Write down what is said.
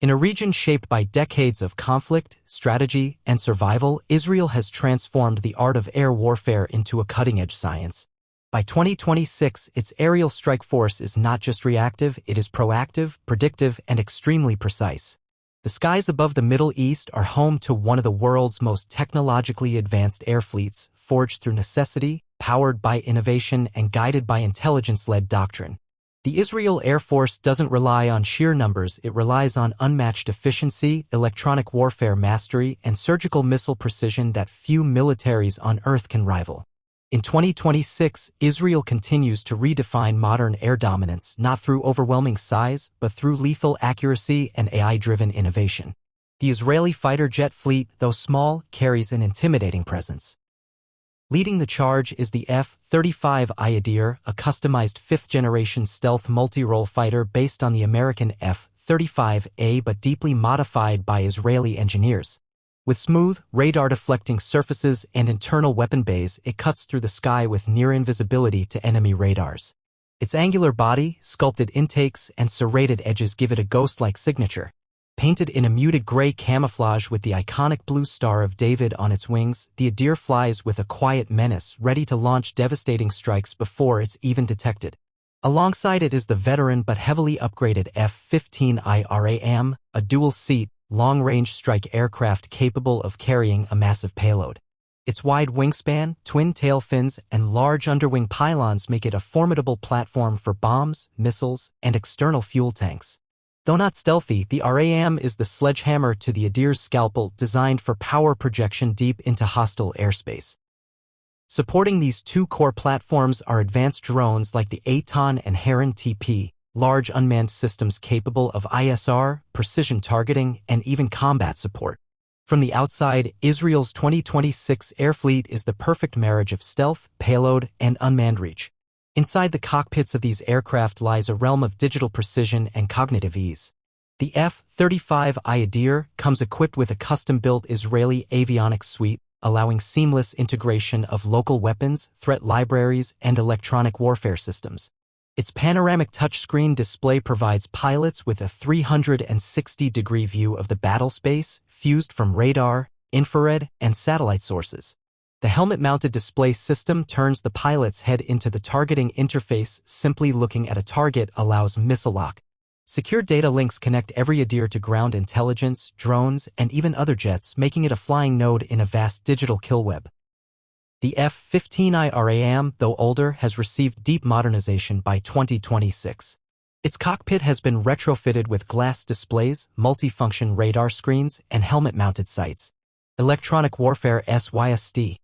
In a region shaped by decades of conflict, strategy, and survival, Israel has transformed the art of air warfare into a cutting-edge science. By 2026, its aerial strike force is not just reactive, it is proactive, predictive, and extremely precise. The skies above the Middle East are home to one of the world's most technologically advanced air fleets, forged through necessity, powered by innovation, and guided by intelligence-led doctrine. The Israel Air Force doesn't rely on sheer numbers, it relies on unmatched efficiency, electronic warfare mastery, and surgical missile precision that few militaries on Earth can rival. In 2026, Israel continues to redefine modern air dominance not through overwhelming size, but through lethal accuracy and AI-driven innovation. The Israeli fighter jet fleet, though small, carries an intimidating presence. Leading the charge is the F-35I Adir, a customized fifth-generation stealth multi-role fighter based on the American F-35A but deeply modified by Israeli engineers. With smooth, radar-deflecting surfaces and internal weapon bays, it cuts through the sky with near invisibility to enemy radars. Its angular body, sculpted intakes, and serrated edges give it a ghost-like signature. Painted in a muted gray camouflage with the iconic blue Star of David on its wings, the Adir flies with a quiet menace, ready to launch devastating strikes before it's even detected. Alongside it is the veteran but heavily upgraded F-15I Adir, a dual-seat, long-range strike aircraft capable of carrying a massive payload. Its wide wingspan, twin tail fins, and large underwing pylons make it a formidable platform for bombs, missiles, and external fuel tanks. Though not stealthy, the Adir is the sledgehammer to the Adir's scalpel, designed for power projection deep into hostile airspace. Supporting these two core platforms are advanced drones like the Aton and Heron TP, large unmanned systems capable of ISR, precision targeting, and even combat support. From the outside, Israel's 2026 air fleet is the perfect marriage of stealth, payload, and unmanned reach. Inside the cockpits of these aircraft lies a realm of digital precision and cognitive ease. The F-35I Adir comes equipped with a custom-built Israeli avionics suite, allowing seamless integration of local weapons, threat libraries, and electronic warfare systems. Its panoramic touchscreen display provides pilots with a 360-degree view of the battle space, fused from radar, infrared, and satellite sources. The helmet-mounted display system turns the pilot's head into the targeting interface. Simply looking at a target allows missile lock. Secure data links connect every Adir to ground intelligence, drones, and even other jets, making it a flying node in a vast digital kill web. The F-15I Adir, though older, has received deep modernization by 2026. Its cockpit has been retrofitted with glass displays, multifunction radar screens, and helmet-mounted sights. Electronic warfare SYST.